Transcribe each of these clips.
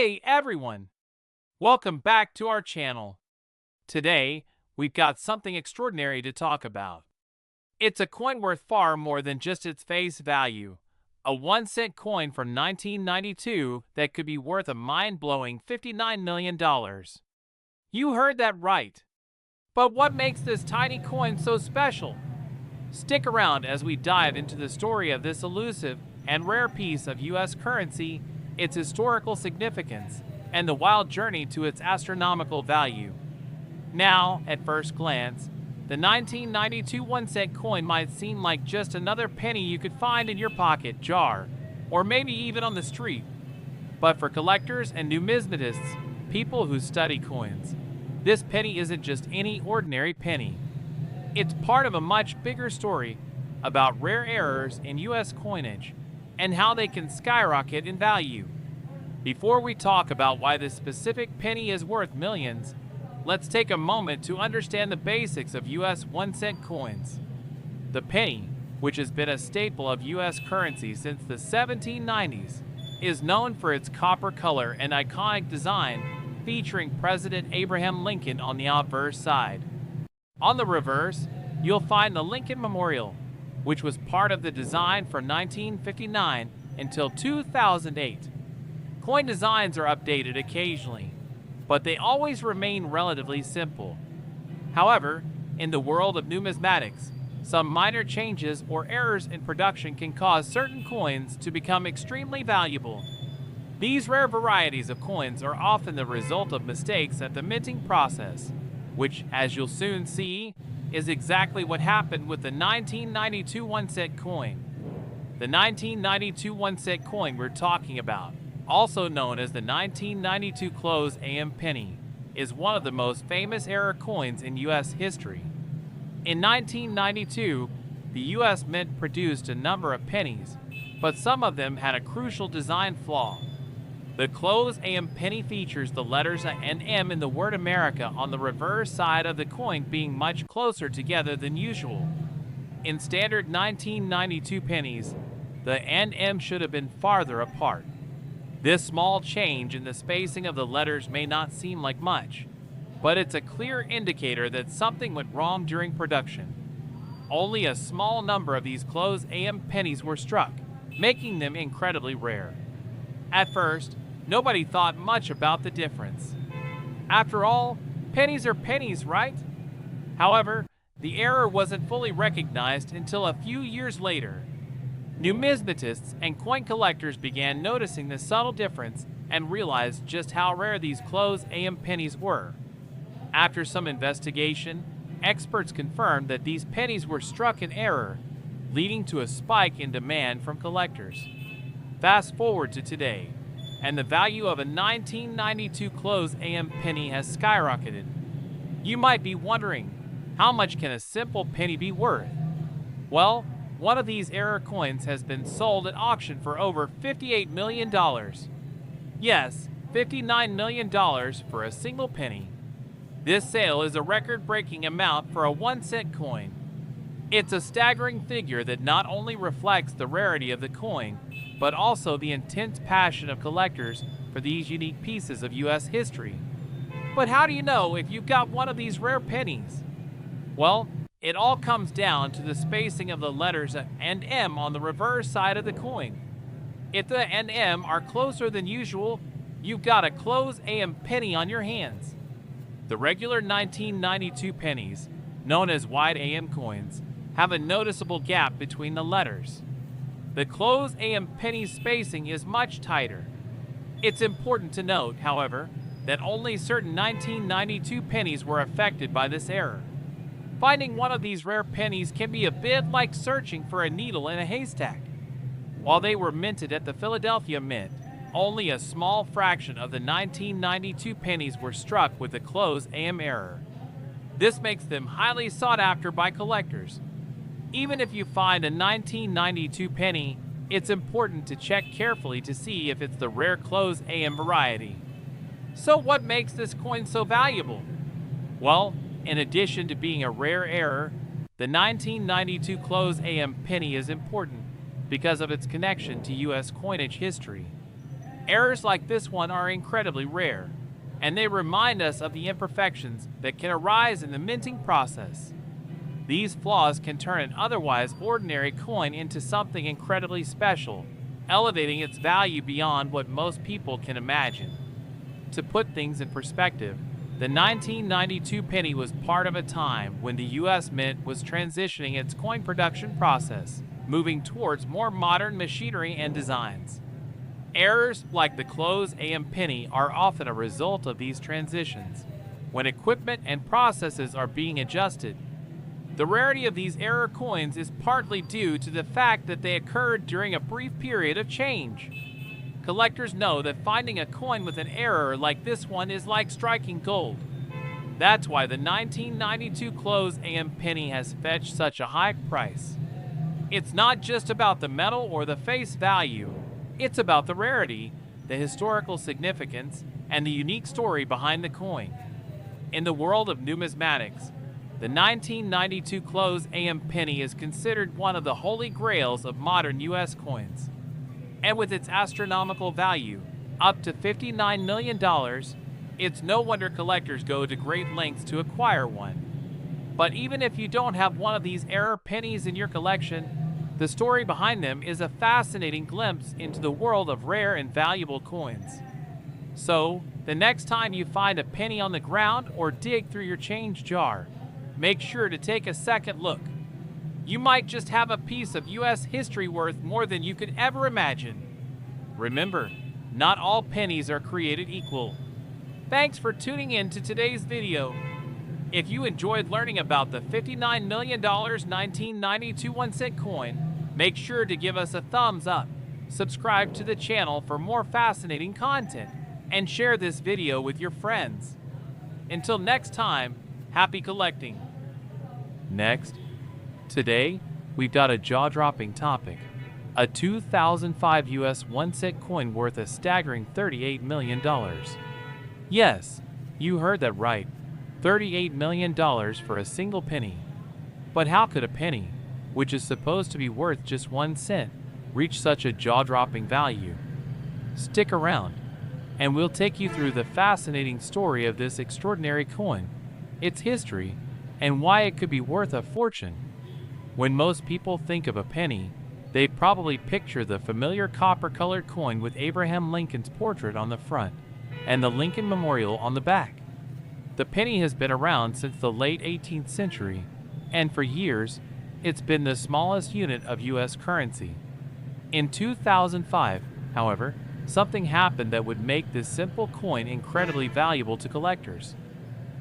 Hey everyone! Welcome back to our channel. Today, we've got something extraordinary to talk about. It's a coin worth far more than just its face value. A 1-cent coin from 1992 that could be worth a mind-blowing $59 million. You heard that right. But what makes this tiny coin so special? Stick around as we dive into the story of this elusive and rare piece of U.S. currency, its historical significance, and the wild journey to its astronomical value. Now, at first glance, the 1992 1-cent coin might seem like just another penny you could find in your pocket, jar, or maybe even on the street. But for collectors and numismatists, people who study coins, this penny isn't just any ordinary penny. It's part of a much bigger story about rare errors in U.S. coinage and how they can skyrocket in value. Before we talk about why this specific penny is worth millions, let's take a moment to understand the basics of U.S. 1-cent coins. The penny, which has been a staple of U.S. currency since the 1790s, is known for its copper color and iconic design featuring President Abraham Lincoln on the obverse side. On the reverse, you'll find the Lincoln Memorial, which was part of the design from 1959 until 2008. Coin designs are updated occasionally, but they always remain relatively simple. However, in the world of numismatics, some minor changes or errors in production can cause certain coins to become extremely valuable. These rare varieties of coins are often the result of mistakes at the minting process, which, as you'll soon see, is exactly what happened with the 1992 1-cent coin. The 1992 1-cent coin we're talking about, also known as the 1992 close AM penny, is one of the most famous error coins in U.S. history. In 1992, the U.S. Mint produced a number of pennies, but some of them had a crucial design flaw. The close AM penny features the letters and M in the word America on the reverse side of the coin being much closer together than usual. In standard 1992 pennies, the N and M should have been farther apart. This small change in the spacing of the letters may not seem like much, but it's a clear indicator that something went wrong during production. Only a small number of these closed AM pennies were struck, making them incredibly rare. At first, nobody thought much about the difference. After all, pennies are pennies, right? However, the error wasn't fully recognized until a few years later. Numismatists and coin collectors began noticing the subtle difference and realized just how rare these closed AM pennies were. After some investigation, experts confirmed that these pennies were struck in error, leading to a spike in demand from collectors. Fast forward to today, and the value of a 1992 closed AM penny has skyrocketed. You might be wondering, how much can a simple penny be worth? Well, one of these error coins has been sold at auction for over $58 million. Yes, $59 million for a single penny. This sale is a record-breaking amount for a 1-cent coin. It's a staggering figure that not only reflects the rarity of the coin, but also the intense passion of collectors for these unique pieces of U.S. history. But how do you know if you've got one of these rare pennies? Well, it all comes down to the spacing of the letters and M on the reverse side of the coin. If the N and M are closer than usual, you've got a closed AM penny on your hands. The regular 1992 pennies, known as wide AM coins, have a noticeable gap between the letters. The closed AM penny spacing is much tighter. It's important to note, however, that only certain 1992 pennies were affected by this error. Finding one of these rare pennies can be a bit like searching for a needle in a haystack. While they were minted at the Philadelphia Mint, only a small fraction of the 1992 pennies were struck with the closed AM error. This makes them highly sought after by collectors. Even if you find a 1992 penny, it's important to check carefully to see if it's the rare closed AM variety. So what makes this coin so valuable? Well, in addition to being a rare error, the 1992 closed AM penny is important because of its connection to U.S. coinage history. Errors like this one are incredibly rare, and they remind us of the imperfections that can arise in the minting process. These flaws can turn an otherwise ordinary coin into something incredibly special, elevating its value beyond what most people can imagine. To put things in perspective, the 1992 penny was part of a time when the US Mint was transitioning its coin production process, moving towards more modern machinery and designs. Errors like the close AM penny are often a result of these transitions, when equipment and processes are being adjusted. The rarity of these error coins is partly due to the fact that they occurred during a brief period of change. Collectors know that finding a coin with an error like this one is like striking gold. That's why the 1992 close AM penny has fetched such a high price. It's not just about the metal or the face value, it's about the rarity, the historical significance, and the unique story behind the coin. In the world of numismatics, the 1992 close AM penny is considered one of the holy grails of modern US coins. And with its astronomical value, up to $59 million, it's no wonder collectors go to great lengths to acquire one. But even if you don't have one of these error pennies in your collection, the story behind them is a fascinating glimpse into the world of rare and valuable coins. So, the next time you find a penny on the ground or dig through your change jar, make sure to take a second look. You might just have a piece of US history worth more than you could ever imagine. Remember, not all pennies are created equal. Thanks for tuning in to today's video. If you enjoyed learning about the $59 million 1992 1-cent coin, make sure to give us a thumbs up, subscribe to the channel for more fascinating content, and share this video with your friends. Until next time, happy collecting. Next, today, we've got a jaw-dropping topic. A 2005 US 1-cent coin worth a staggering $38 million. Yes, you heard that right. $38 million for a single penny. But how could a penny, which is supposed to be worth just 1 cent, reach such a jaw-dropping value? Stick around, and we'll take you through the fascinating story of this extraordinary coin, its history, and why it could be worth a fortune. When most people think of a penny, they probably picture the familiar copper-colored coin with Abraham Lincoln's portrait on the front and the Lincoln Memorial on the back. The penny has been around since the late 18th century, and for years, it's been the smallest unit of US currency. In 2005, however, something happened that would make this simple coin incredibly valuable to collectors.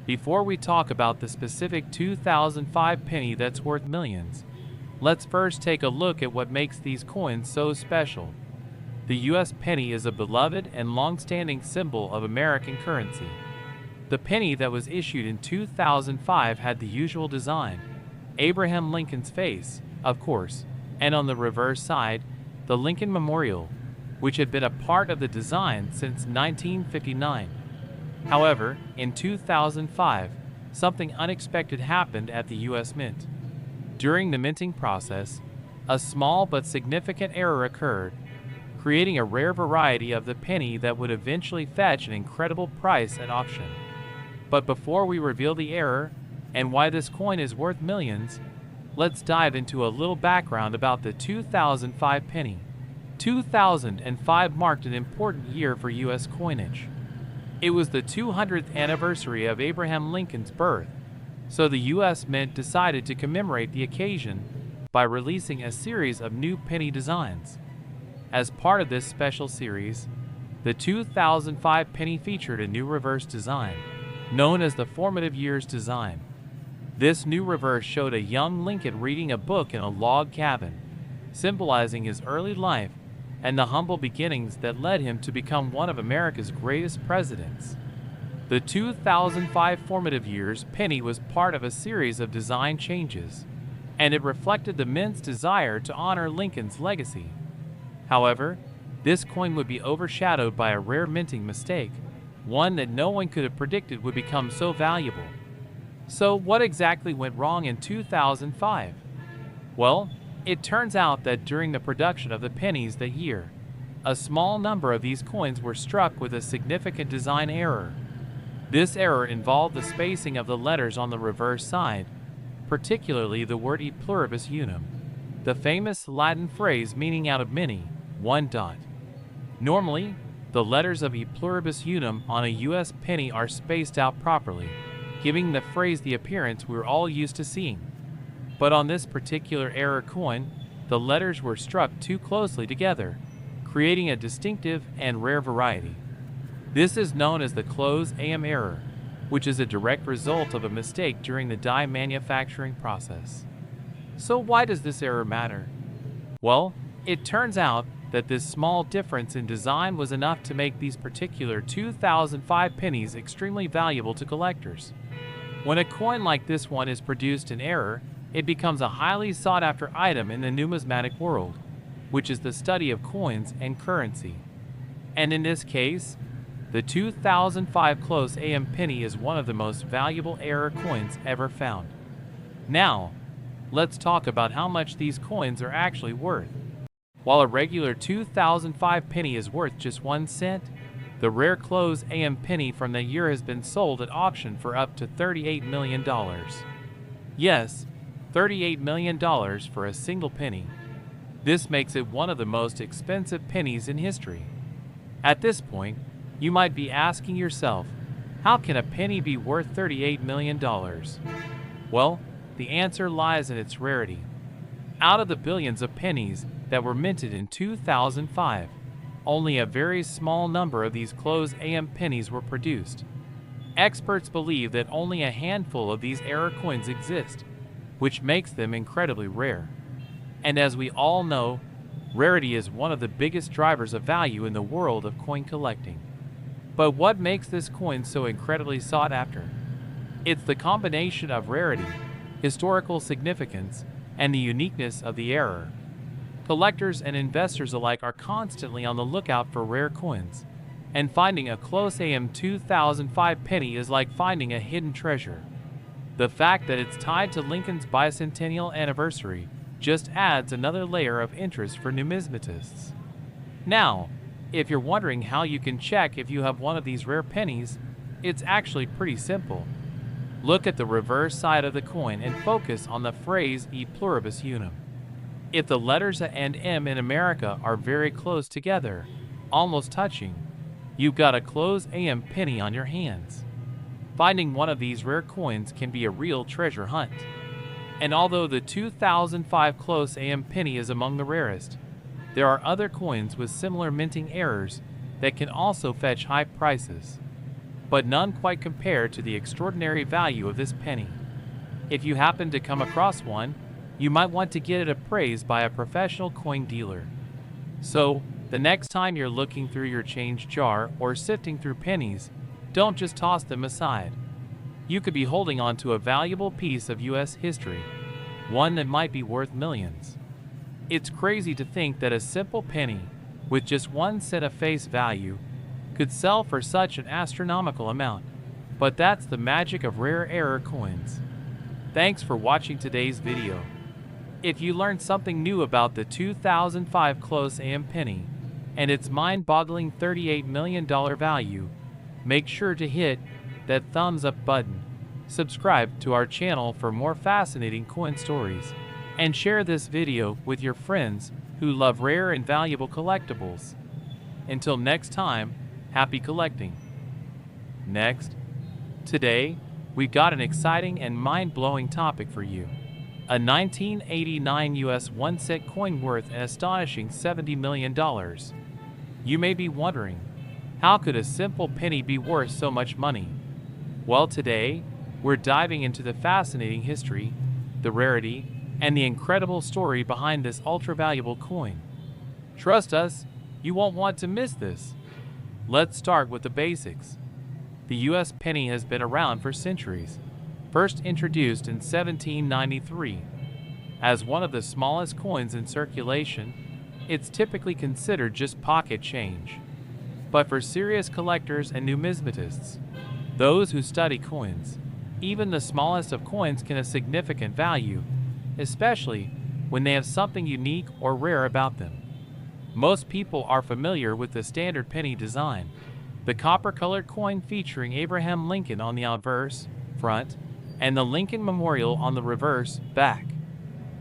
Before we talk about the specific 2005 penny that's worth millions, let's first take a look at what makes these coins so special. The US penny is a beloved and long-standing symbol of American currency. The penny that was issued in 2005 had the usual design, Abraham Lincoln's face, of course, and on the reverse side, the Lincoln Memorial, which had been a part of the design since 1959. However, in 2005, something unexpected happened at the US Mint. During the minting process, a small but significant error occurred, creating a rare variety of the penny that would eventually fetch an incredible price at auction. But before we reveal the error and why this coin is worth millions, let's dive into a little background about the 2005 penny. 2005 marked an important year for US coinage. It was the 200th anniversary of Abraham Lincoln's birth, so the US Mint decided to commemorate the occasion by releasing a series of new penny designs. As part of this special series, the 2005 penny featured a new reverse design, known as the Formative Years design. This new reverse showed a young Lincoln reading a book in a log cabin, symbolizing his early life and the humble beginnings that led him to become one of America's greatest presidents. The 2005 Formative Years penny was part of a series of design changes, and it reflected the Mint's desire to honor Lincoln's legacy. However, this coin would be overshadowed by a rare minting mistake, one that no one could have predicted would become so valuable. So what exactly went wrong in 2005? Well, it turns out that during the production of the pennies that year, a small number of these coins were struck with a significant design error. This error involved the spacing of the letters on the reverse side, particularly the word e pluribus unum, the famous Latin phrase meaning out of many, one dot. Normally, the letters of e pluribus unum on a US penny are spaced out properly, giving the phrase the appearance we're all used to seeing. But on this particular error coin, the letters were struck too closely together, creating a distinctive and rare variety. This is known as the close AM error, which is a direct result of a mistake during the die manufacturing process. So why does this error matter? Well, it turns out that this small difference in design was enough to make these particular 2005 pennies extremely valuable to collectors. When a coin like this one is produced in error, it becomes a highly sought-after item in the numismatic world, which is the study of coins and currency. And in this case, the 2005 close AM penny is one of the most valuable error coins ever found. Now, let's talk about how much these coins are actually worth. While a regular 2005 penny is worth just 1 cent, the rare close AM penny from that year has been sold at auction for up to $38 million. Yes, $38 million for a single penny. This makes it one of the most expensive pennies in history. At this point, you might be asking yourself, how can a penny be worth $38 million? Well, the answer lies in its rarity. Out of the billions of pennies that were minted in 2005, only a very small number of these close AM pennies were produced. Experts believe that only a handful of these error coins exist, which makes them incredibly rare. And as we all know, rarity is one of the biggest drivers of value in the world of coin collecting. But what makes this coin so incredibly sought after? It's the combination of rarity, historical significance, and the uniqueness of the error. Collectors and investors alike are constantly on the lookout for rare coins, and finding a close AM 2005 penny is like finding a hidden treasure. The fact that it's tied to Lincoln's bicentennial anniversary just adds another layer of interest for numismatists. Now, if you're wondering how you can check if you have one of these rare pennies, it's actually pretty simple. Look at the reverse side of the coin and focus on the phrase e pluribus unum. If the letters and M in America are very close together, almost touching, you've got a close AM penny on your hands. Finding one of these rare coins can be a real treasure hunt. And although the 2005 close AM penny is among the rarest, there are other coins with similar minting errors that can also fetch high prices, but none quite compare to the extraordinary value of this penny. If you happen to come across one, you might want to get it appraised by a professional coin dealer. So, the next time you're looking through your change jar or sifting through pennies, don't just toss them aside. You could be holding on to a valuable piece of US history, one that might be worth millions. It's crazy to think that a simple penny, with just 1 cent of face value, could sell for such an astronomical amount. But that's the magic of rare error coins. Thanks for watching today's video. If you learned something new about the 2005 close AM penny and its mind-boggling $38 million value, make sure to hit that thumbs up button, subscribe to our channel for more fascinating coin stories, and share this video with your friends who love rare and valuable collectibles. Until next time, happy collecting. Next, today, we've got an exciting and mind-blowing topic for you. A 1989 US 1 cent coin worth an astonishing $70 million. You may be wondering, how could a simple penny be worth so much money? Well, today, we're diving into the fascinating history, the rarity, and the incredible story behind this ultra-valuable coin. Trust us, you won't want to miss this. Let's start with the basics. The US penny has been around for centuries, first introduced in 1793. As one of the smallest coins in circulation, it's typically considered just pocket change. But for serious collectors and numismatists, those who study coins, even the smallest of coins can have significant value, especially when they have something unique or rare about them. Most people are familiar with the standard penny design, the copper-colored coin featuring Abraham Lincoln on the obverse, front, and the Lincoln Memorial on the reverse, back.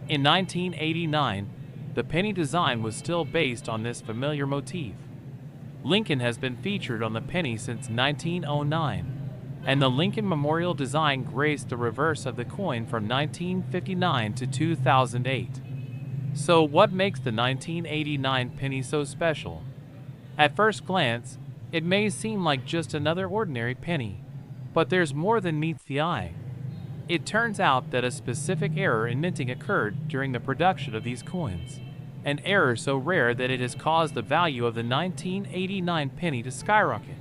In 1989, the penny design was still based on this familiar motif. Lincoln has been featured on the penny since 1909, and the Lincoln Memorial design graced the reverse of the coin from 1959 to 2008. So what makes the 1989 penny so special? At first glance, it may seem like just another ordinary penny, but there's more than meets the eye. It turns out that a specific error in minting occurred during the production of these coins, an error so rare that it has caused the value of the 1989 penny to skyrocket.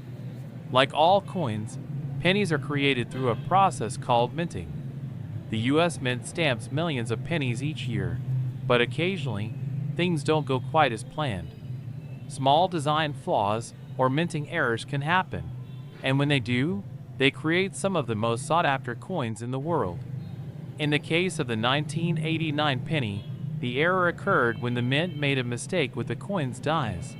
Like all coins, pennies are created through a process called minting. The U.S. Mint stamps millions of pennies each year, but occasionally, things don't go quite as planned. Small design flaws or minting errors can happen, and when they do, they create some of the most sought-after coins in the world. In the case of the 1989 penny, the error occurred when the mint made a mistake with the coin's dies,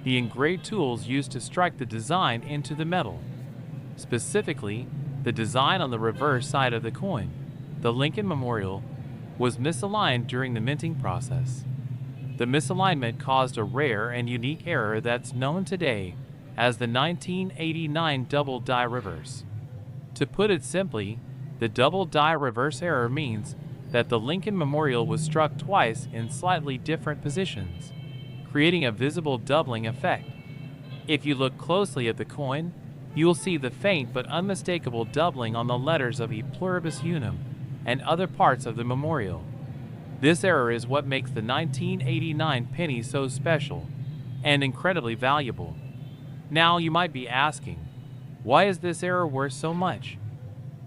the engraved tools used to strike the design into the metal. Specifically, the design on the reverse side of the coin, the Lincoln Memorial, was misaligned during the minting process. The misalignment caused a rare and unique error that's known today as the 1989 double die reverse. To put it simply, the double die reverse error means that the Lincoln Memorial was struck twice in slightly different positions, creating a visible doubling effect. If you look closely at the coin, you will see the faint but unmistakable doubling on the letters of E pluribus unum and other parts of the memorial. This error is what makes the 1989 penny so special and incredibly valuable. Now you might be asking, why is this error worth so much?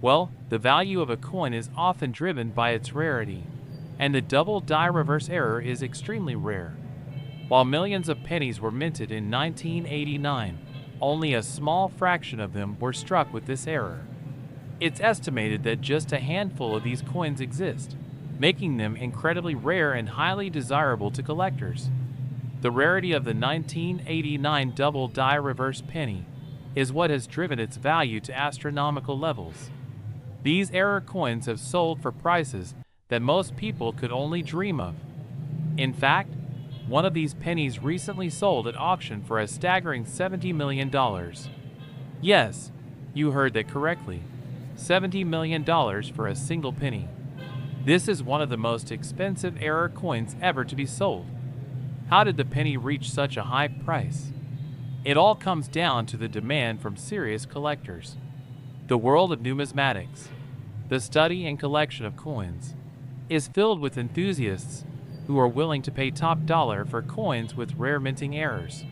Well, the value of a coin is often driven by its rarity, and the double die reverse error is extremely rare. While millions of pennies were minted in 1989, only a small fraction of them were struck with this error. It's estimated that just a handful of these coins exist, making them incredibly rare and highly desirable to collectors. The rarity of the 1989 double die reverse penny is what has driven its value to astronomical levels. These error coins have sold for prices that most people could only dream of. In fact, one of these pennies recently sold at auction for a staggering $70 million. Yes, you heard that correctly. $70 million for a single penny. This is one of the most expensive error coins ever to be sold. How did the penny reach such a high price? It all comes down to the demand from serious collectors. The world of numismatics, the study and collection of coins, is filled with enthusiasts who are willing to pay top dollar for coins with rare minting errors.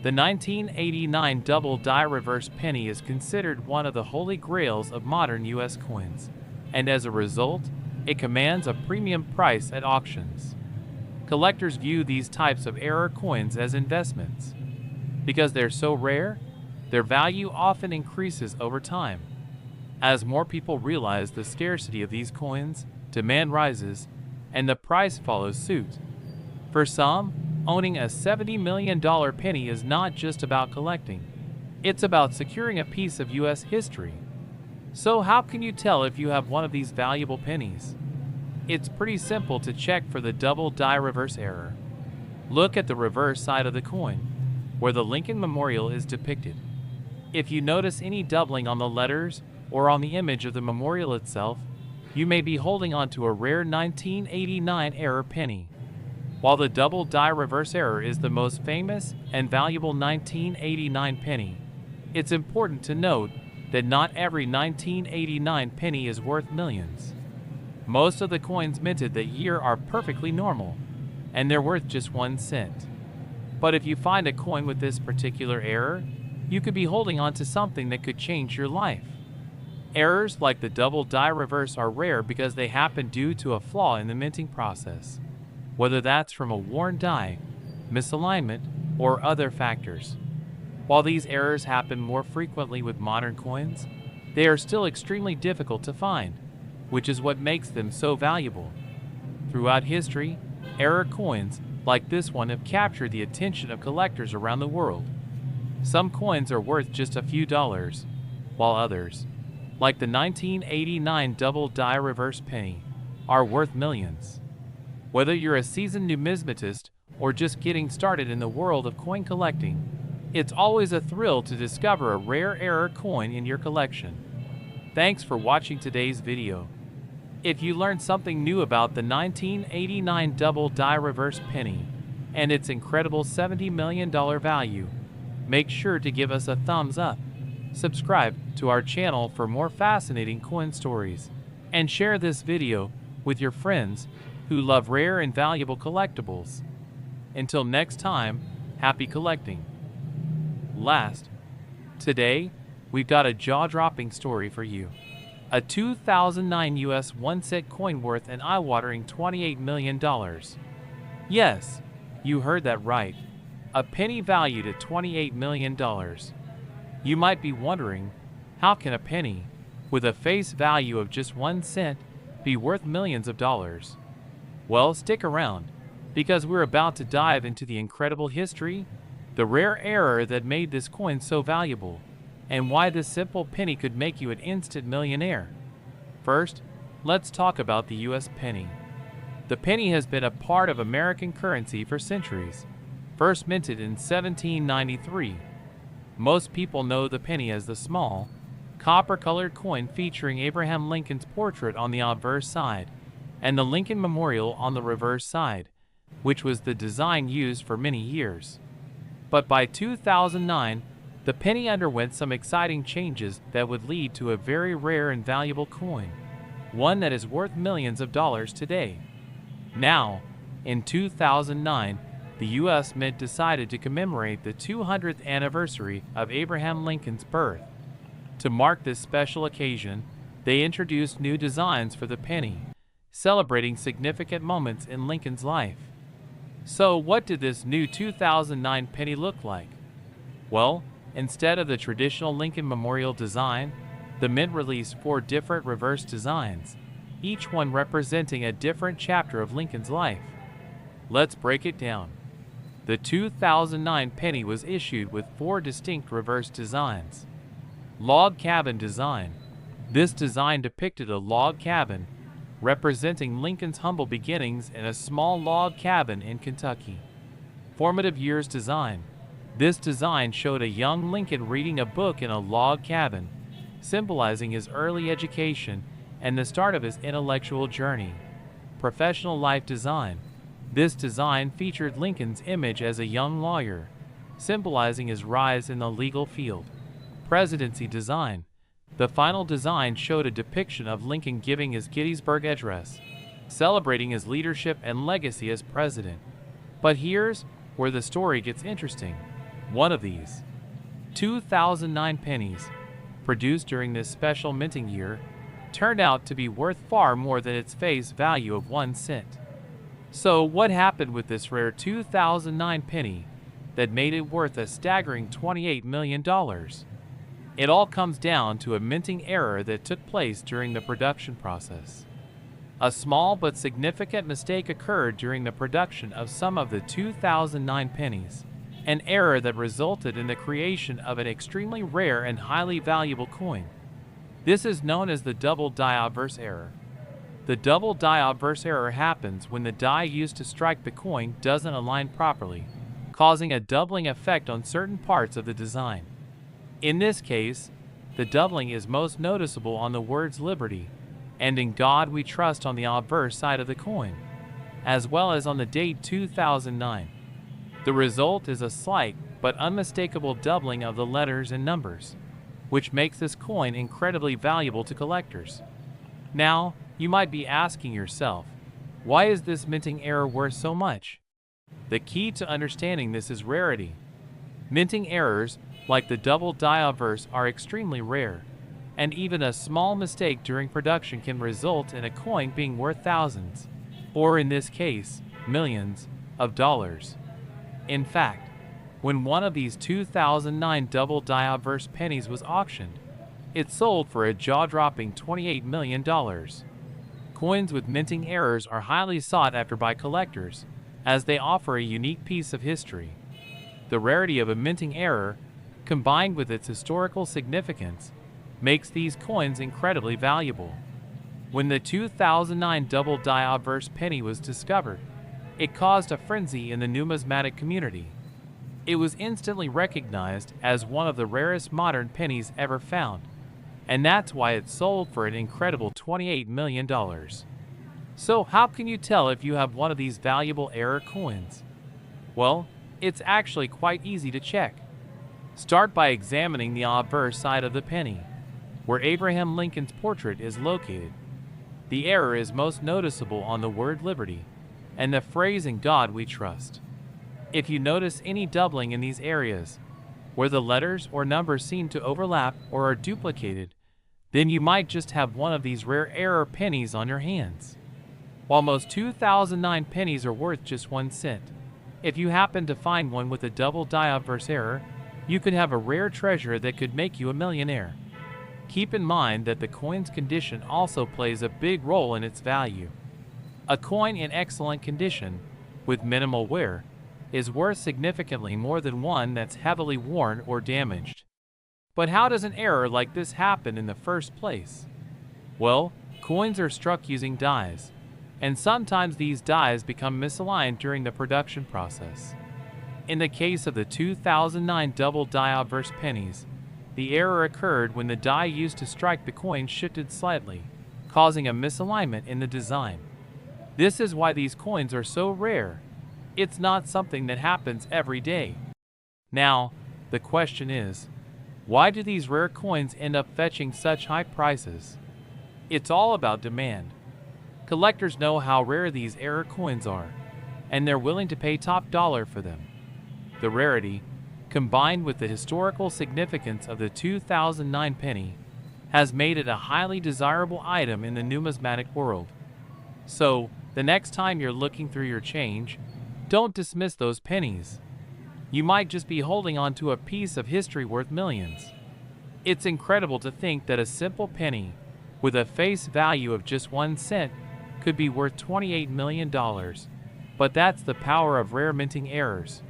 The 1989 double die reverse penny is considered one of the holy grails of modern U.S. coins, and as a result, it commands a premium price at auctions. Collectors view these types of error coins as investments. Because they're so rare, their value often increases over time. As more people realize the scarcity of these coins, demand rises, and the price follows suit. For some, owning a $70 million penny is not just about collecting. It's about securing a piece of U.S. history. So how can you tell if you have one of these valuable pennies? It's pretty simple to check for the double die reverse error. Look at the reverse side of the coin, where the Lincoln Memorial is depicted. If you notice any doubling on the letters or on the image of the memorial itself, you may be holding on to a rare 1989 error penny. While the double die reverse error is the most famous and valuable 1989 penny, it's important to note that not every 1989 penny is worth millions. Most of the coins minted that year are perfectly normal, and they're worth just 1 cent. But if you find a coin with this particular error, you could be holding on to something that could change your life. Errors like the double die reverse are rare because they happen due to a flaw in the minting process, whether that's from a worn die, misalignment, or other factors. While these errors happen more frequently with modern coins, they are still extremely difficult to find, which is what makes them so valuable. Throughout history, error coins, like this one have captured the attention of collectors around the world. Some coins are worth just a few dollars, while others, like the 1989 double die reverse penny, are worth millions. Whether you're a seasoned numismatist or just getting started in the world of coin collecting, it's always a thrill to discover a rare error coin in your collection. Thanks for watching today's video. If you learned something new about the 1989 double die reverse penny and its incredible $70 million value, make sure to give us a thumbs up, subscribe to our channel for more fascinating coin stories, and share this video with your friends who love rare and valuable collectibles. Until next time, happy collecting. Last, today, we've got a jaw-dropping story for you. A 2009 US 1-cent coin worth an eye-watering $28 million. Yes, you heard that right. A penny valued at $28 million. You might be wondering, how can a penny, with a face value of just 1 cent, be worth millions of dollars? Well, stick around, because we're about to dive into the incredible history, the rare error that made this coin so valuable, and why this simple penny could make you an instant millionaire. First, let's talk about the US penny. The penny has been a part of American currency for centuries, first minted in 1793. Most people know the penny as the small, copper-colored coin featuring Abraham Lincoln's portrait on the obverse side, and the Lincoln Memorial on the reverse side, which was the design used for many years. But by 2009, the penny underwent some exciting changes that would lead to a very rare and valuable coin, one that is worth millions of dollars today. Now, in 2009, the U.S. Mint decided to commemorate the 200th anniversary of Abraham Lincoln's birth. To mark this special occasion, they introduced new designs for the penny, celebrating significant moments in Lincoln's life. So what did this new 2009 penny look like? Well, instead of the traditional Lincoln Memorial design, the Mint released 4 different reverse designs, each one representing a different chapter of Lincoln's life. Let's break it down. The 2009 penny was issued with 4 distinct reverse designs. Log cabin design. This design depicted a log cabin, representing Lincoln's humble beginnings in a small log cabin in Kentucky. Formative years design. This design showed a young Lincoln reading a book in a log cabin, symbolizing his early education and the start of his intellectual journey. Professional life design. This design featured Lincoln's image as a young lawyer, symbolizing his rise in the legal field. Presidency design. The final design showed a depiction of Lincoln giving his Gettysburg Address, celebrating his leadership and legacy as president. But here's where the story gets interesting. One of these 2009 pennies, produced during this special minting year, turned out to be worth far more than its face value of 1 cent. So what happened with this rare 2009 penny that made it worth a staggering $28 million? It all comes down to a minting error that took place during the production process. A small but significant mistake occurred during the production of some of the 2009 pennies, an error that resulted in the creation of an extremely rare and highly valuable coin. This is known as the double die obverse error. The double die obverse error happens when the die used to strike the coin doesn't align properly, causing a doubling effect on certain parts of the design. In this case, the doubling is most noticeable on the words Liberty and In God We Trust on the obverse side of the coin, as well as on the date 2009. The result is a slight but unmistakable doubling of the letters and numbers, which makes this coin incredibly valuable to collectors. Now, you might be asking yourself, why is this minting error worth so much? The key to understanding this is rarity. Minting errors, like the double die obverse, are extremely rare, and even a small mistake during production can result in a coin being worth thousands, or in this case, millions, of dollars. In fact, when one of these 2009 double die obverse pennies was auctioned, it sold for a jaw-dropping $28 million. Coins with minting errors are highly sought after by collectors, as they offer a unique piece of history. The rarity of a minting error, combined with its historical significance, makes these coins incredibly valuable. When the 2009 double die obverse penny was discovered, it caused a frenzy in the numismatic community. It was instantly recognized as one of the rarest modern pennies ever found, and that's why it sold for an incredible $28 million. So how can you tell if you have one of these valuable error coins? Well, it's actually quite easy to check. Start by examining the obverse side of the penny, where Abraham Lincoln's portrait is located. The error is most noticeable on the word liberty and the phrase "in God we trust." If you notice any doubling in these areas, where the letters or numbers seem to overlap or are duplicated, then you might just have one of these rare error pennies on your hands. While most 2009 pennies are worth just 1 cent, if you happen to find one with a double die obverse error, you could have a rare treasure that could make you a millionaire. Keep in mind that the coin's condition also plays a big role in its value. A coin in excellent condition, with minimal wear, is worth significantly more than one that's heavily worn or damaged. But how does an error like this happen in the first place? Well, coins are struck using dies, and sometimes these dies become misaligned during the production process. In the case of the 2009 double die obverse pennies, the error occurred when the die used to strike the coin shifted slightly, causing a misalignment in the design. This is why these coins are so rare. It's not something that happens every day. Now, the question is, why do these rare coins end up fetching such high prices? It's all about demand. Collectors know how rare these error coins are, and they're willing to pay top dollar for them. The rarity, combined with the historical significance of the 2009 penny, has made it a highly desirable item in the numismatic world. So, the next time you're looking through your change, don't dismiss those pennies. You might just be holding on to a piece of history worth millions. It's incredible to think that a simple penny, with a face value of just 1 cent, could be worth $28 million. But that's the power of rare minting errors.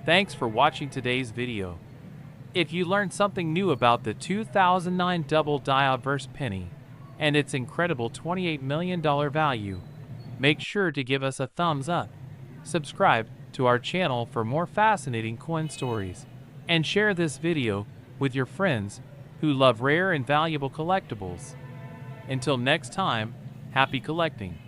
Thanks for watching today's video. If you learned something new about the 2009 double die obverse penny and its incredible $28 million value, make sure to give us a thumbs up, subscribe to our channel for more fascinating coin stories, and share this video with your friends who love rare and valuable collectibles. Until next time, happy collecting!